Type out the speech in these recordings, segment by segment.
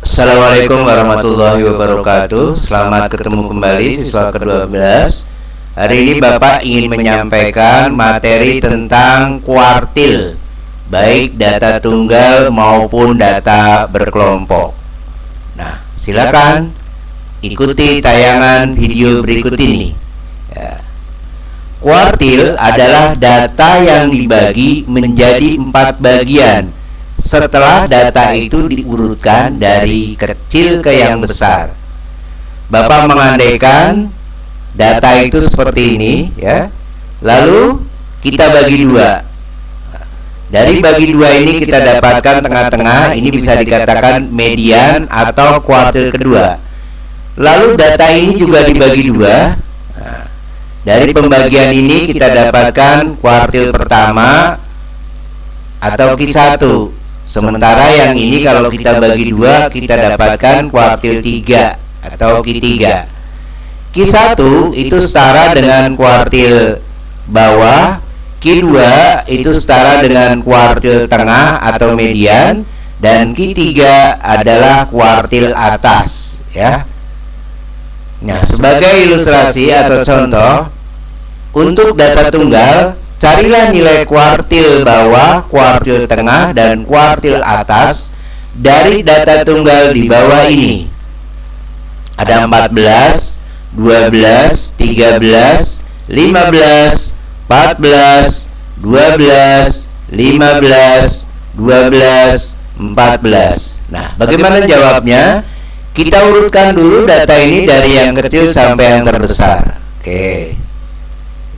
Assalamualaikum warahmatullahi wabarakatuh. Selamat ketemu kembali siswa ke-12. Hari ini Bapak ingin menyampaikan materi tentang kuartil, baik data tunggal maupun data berkelompok. Nah, silakan ikuti tayangan video berikut ini ya. Kuartil adalah data yang dibagi menjadi 4 bagian setelah data itu diurutkan dari kecil ke yang besar. Bapak mengandaikan data itu seperti ini ya. Lalu kita bagi dua. Dari bagi dua ini kita dapatkan tengah-tengah. Ini bisa dikatakan median atau kuartil kedua. Lalu data ini juga dibagi dua. Dari pembagian ini kita dapatkan kuartil pertama atau Q1. Sementara yang ini kalau kita bagi dua, kita dapatkan kuartil 3 atau Q3. Q1 itu setara dengan kuartil bawah, Q2 itu setara dengan kuartil tengah atau median, dan Q3 adalah kuartil atas ya. Nah, sebagai ilustrasi atau contoh, untuk data tunggal, carilah nilai kuartil bawah, kuartil tengah, dan kuartil atas dari data tunggal di bawah ini. Ada 14, 12, 13, 15, 14, 12, 15, 12, 14. Nah, bagaimana jawabnya? Kita urutkan dulu data ini dari yang kecil sampai yang terbesar. Oke.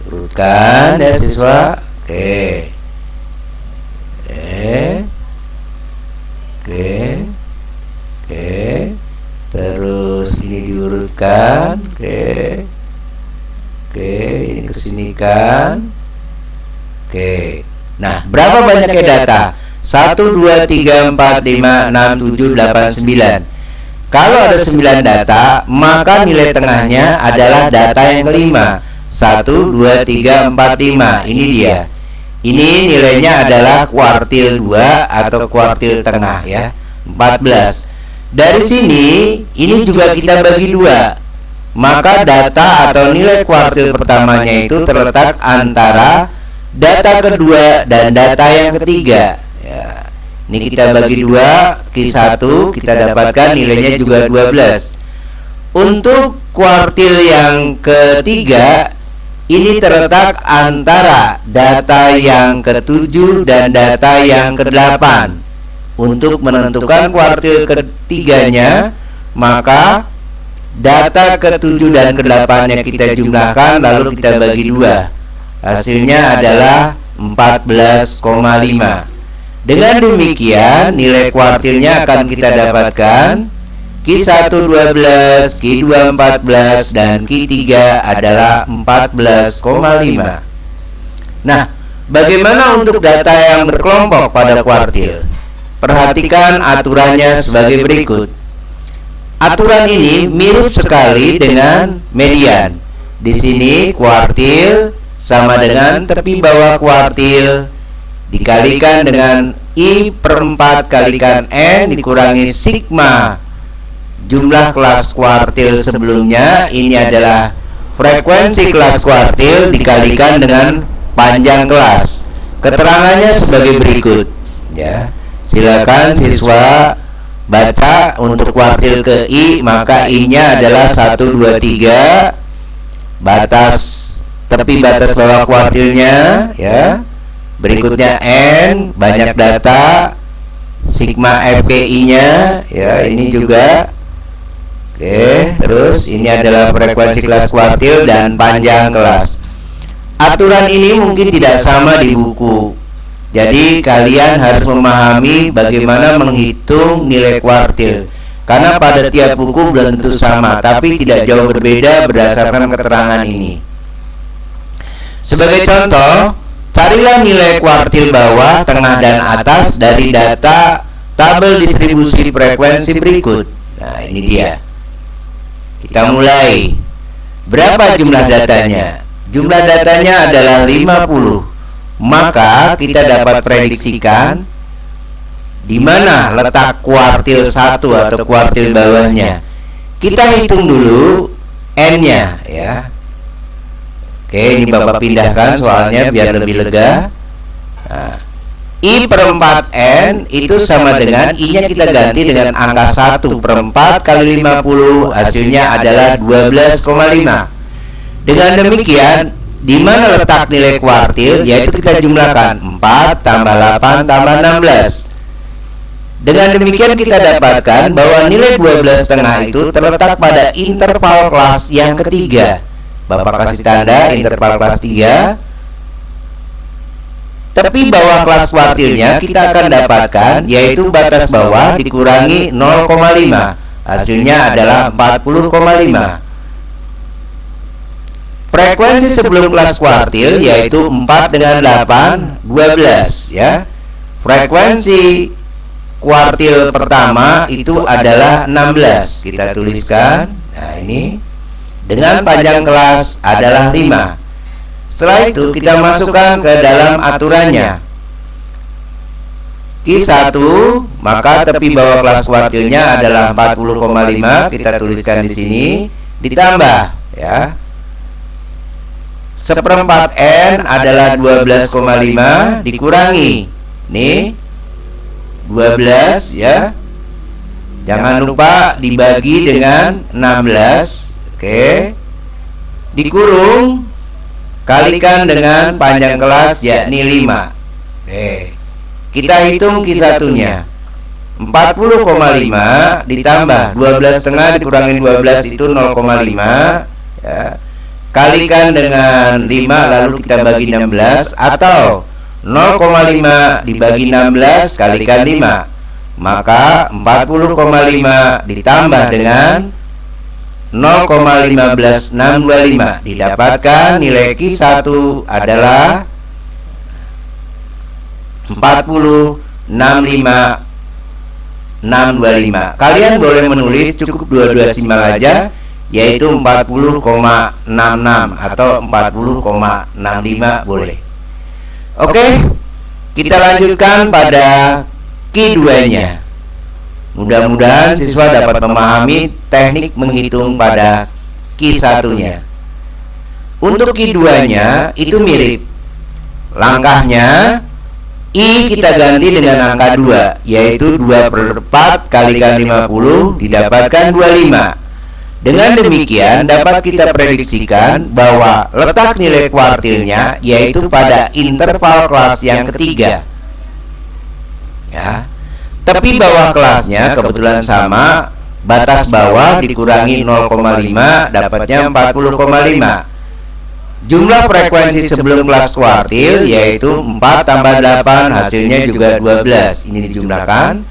Urutkan ya siswa. Oke. Terus ini diurutkan. Oke, ini kesinikan. Oke. Nah, berapa banyaknya data? 1, 2, 3, 4, 5, 6, 7, 8, 9. Kalau ada 9 data, maka nilai tengahnya adalah data yang kelima. 1, 2, 3, 4, 5. Ini dia. Ini nilainya adalah kuartil 2 atau kuartil tengah ya. 14. Dari sini ini juga kita bagi dua. Maka data atau nilai kuartil pertamanya itu terletak antara data kedua dan data yang ketiga ya. Ini kita bagi dua, Q1 kita dapatkan nilainya juga 12. Untuk kuartil yang ketiga, ini terletak antara data yang ke-7 dan data yang ke-8. Untuk menentukan kuartil ketiganya, maka data ke-7 dan ke-8-nya kita jumlahkan lalu kita bagi dua. Hasilnya adalah 14,5. Dengan demikian, nilai kuartilnya akan kita dapatkan Q1 12, Q2 14, dan Q3 adalah 14,5. Nah, bagaimana untuk data yang berkelompok pada kuartil? Perhatikan aturannya sebagai berikut. Aturan ini mirip sekali dengan median. Di sini kuartil sama dengan tepi bawah kuartil dikalikan dengan I/4 kalikan N dikurangi sigma jumlah kelas kuartil sebelumnya. Ini adalah frekuensi kelas kuartil dikalikan dengan panjang kelas. Keterangannya sebagai berikut ya. Silakan siswa baca untuk kuartil ke I, maka I-nya adalah 1, 2, 3. Batas tepi batas bawah kuartilnya ya. Berikutnya N, banyak data, sigma FPI-nya ya, ini juga. Oke, terus ini adalah frekuensi kelas kuartil dan panjang kelas. Aturan ini mungkin tidak sama di buku. Jadi kalian harus memahami bagaimana menghitung nilai kuartil. Karena pada tiap buku belum tentu sama, tapi tidak jauh berbeda berdasarkan keterangan ini. Sebagai contoh, carilah nilai kuartil bawah, tengah, dan atas dari data tabel distribusi frekuensi berikut. Nah, ini dia. Kita mulai. Berapa jumlah datanya? Jumlah datanya adalah 50. Maka kita dapat prediksikan di mana letak kuartil 1 atau kuartil bawahnya? Kita hitung dulu N-nya ya. Oke, ini Bapak pindahkan soalnya biar lebih lega. Nah, I per 4N itu sama dengan I-nya kita ganti dengan angka 1 per 4 kali 50, hasilnya adalah 12,5. Dengan demikian, di mana letak nilai kuartil? Yaitu kita jumlahkan 4 tambah 8 tambah 16. Dengan demikian kita dapatkan bahwa nilai 12,5 itu terletak pada interval kelas yang ketiga. Bapak kasih tanda interval kelas 3. Tepi bawah kelas kuartilnya kita akan dapatkan yaitu batas bawah dikurangi 0,5. Hasilnya adalah 40,5. Frekuensi sebelum kelas kuartil yaitu 4 dengan 8, 12 ya. Frekuensi kuartil pertama itu adalah 16. Kita tuliskan. Nah, ini dengan panjang kelas adalah 5. Setelah itu kita masukkan ke dalam aturannya. Q1, maka tepi bawah kelas kuartilnya adalah 40,5. Kita tuliskan di sini, ditambah ya. Seperempat N adalah 12,5 dikurangi nih 12 ya. Jangan lupa dibagi dengan 16. Oke. Dikurung kalikan dengan panjang kelas yakni 5. Oke. Kita hitung Q1-nya. 40,5 ditambah 12,5 dikurangi 12 itu 0,5 ya. Kalikan dengan 5 lalu kita bagi 16 atau 0,5 dibagi 16 kalikan 5. Maka 40,5 ditambah dengan 0,15625 didapatkan nilai Q1 adalah 40,65625. Kalian boleh menulis cukup 2 desimal aja yaitu 40,66 atau 40,65 boleh. Oke, kita lanjutkan pada Q2-nya. Mudah-mudahan siswa dapat memahami teknik menghitung pada Q1-nya. Untuk Q2-nya itu mirip. Langkahnya I kita ganti dengan angka 2 yaitu 2 per 4 kalikan 50 didapatkan 25. Dengan demikian dapat kita prediksikan bahwa letak nilai kuartilnya yaitu pada interval kelas yang ketiga ya. Tepi bawah kelasnya kebetulan sama, batas bawah dikurangi 0,5 dapatnya 40,5. Jumlah frekuensi sebelum kelas kuartil yaitu 4 tambah 8 hasilnya juga 12. Ini dijumlahkan.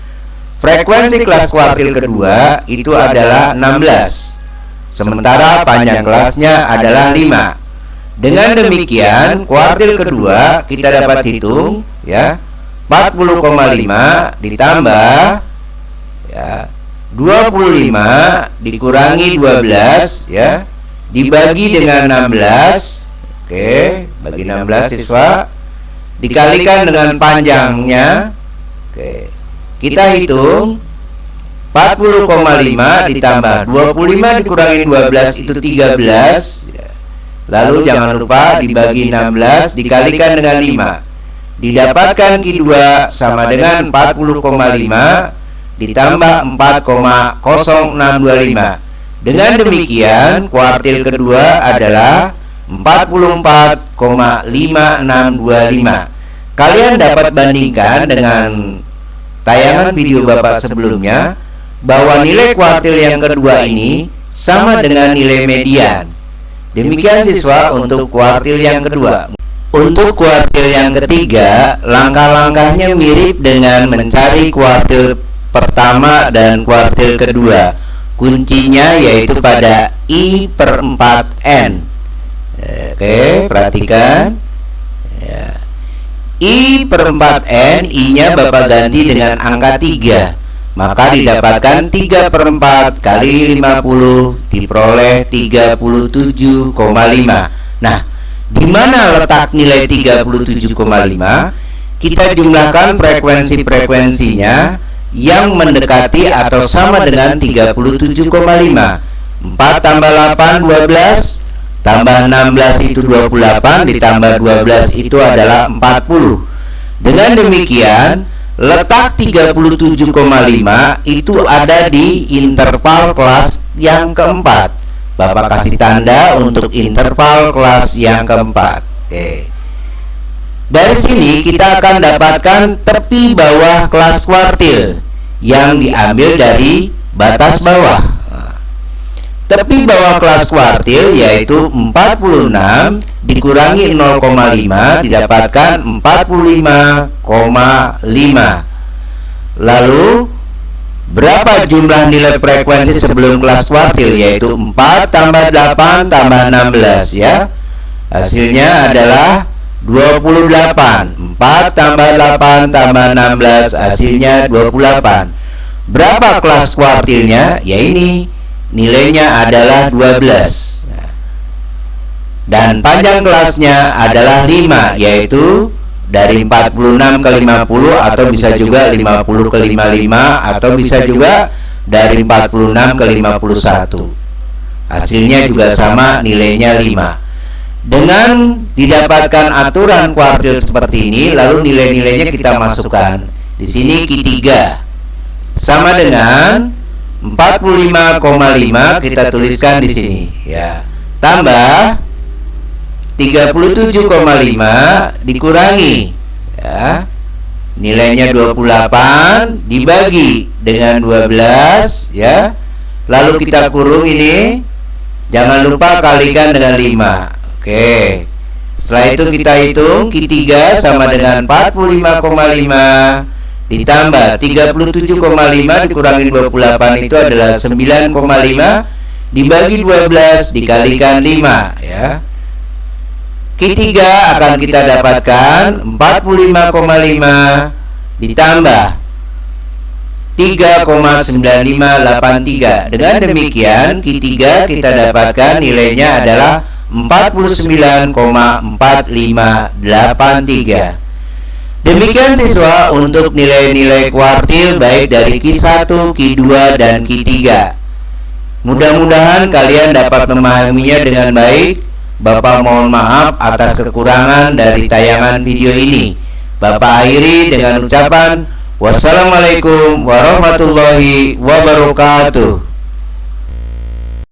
Frekuensi kelas kuartil kedua itu adalah 16. Sementara panjang kelasnya adalah 5. Dengan demikian kuartil kedua kita dapat hitung ya, 40,5 ditambah ya 25 dikurangi 12 ya dibagi dengan 16. Oke, bagi 16 siswa dikalikan dengan panjangnya. Oke, kita hitung 40,5 ditambah 25 dikurangi 12 itu 13 ya. Lalu jangan lupa dibagi 16 dikalikan dengan 5. Didapatkan Q2 sama dengan 40,5 ditambah 4,0625. Dengan demikian kuartil kedua adalah 44,5625. Kalian dapat bandingkan dengan tayangan video Bapak sebelumnya bahwa nilai kuartil yang kedua ini sama dengan nilai median. Demikian siswa untuk kuartil yang kedua. Untuk kuartil yang ketiga, langkah-langkahnya mirip dengan mencari kuartil pertama dan kuartil kedua. Kuncinya yaitu pada I per 4N. Oke, perhatikan ya. I per 4N, I-nya Bapak ganti dengan angka 3. Maka didapatkan 3 per 4 kali 50 diperoleh 37,5. Nah, di mana letak nilai 37,5? kita jumlahkan frekuensi-frekuensinya yang mendekati atau sama dengan 37,5. 4 tambah 8 12, tambah 16 itu 28, ditambah 12 itu adalah 40. Dengan demikian, letak 37,5 itu ada di interval kelas yang keempat. Bapak kasih tanda untuk interval kelas yang keempat. Oke. Dari sini kita akan dapatkan tepi bawah kelas kuartil yang diambil dari batas bawah. Tepi bawah kelas kuartil yaitu 46 dikurangi 0,5 didapatkan 45,5. Lalu berapa jumlah nilai frekuensi sebelum kelas kuartil, yaitu 4 tambah 8 tambah 16 ya. Hasilnya adalah 28. 4 tambah 8 tambah 16 hasilnya 28. Berapa kelas kuartilnya? Ya ini, nilainya adalah 12. Dan panjang kelasnya adalah 5, yaitu dari 46 ke 50 atau bisa juga 50 ke 55 atau bisa juga dari 46 ke 51. Hasilnya juga sama, nilainya 5. Dengan didapatkan aturan kuartil seperti ini, lalu nilai-nilainya kita masukkan. Di sini Q3 sama dengan 45,5 kita tuliskan di sini ya. Tambah 37,5 dikurangi ya, nilainya 28 dibagi dengan 12 ya. Lalu kita kurung ini, jangan lupa kalikan dengan 5. Oke. Setelah itu kita hitung Q3 sama dengan 45,5 ditambah 37,5 dikurangi 28 itu adalah 9,5 dibagi 12 dikalikan 5 ya. Q3 akan kita dapatkan 45,5 ditambah 3,9583. Dengan demikian Q3 kita dapatkan nilainya adalah 49,4583. Demikian siswa untuk nilai-nilai kuartil baik dari Q1, Q2, dan Q3. Mudah-mudahan kalian dapat memahaminya dengan baik. Bapak mohon maaf atas kekurangan dari tayangan video ini. Bapak akhiri dengan ucapan wassalamualaikum warahmatullahi wabarakatuh.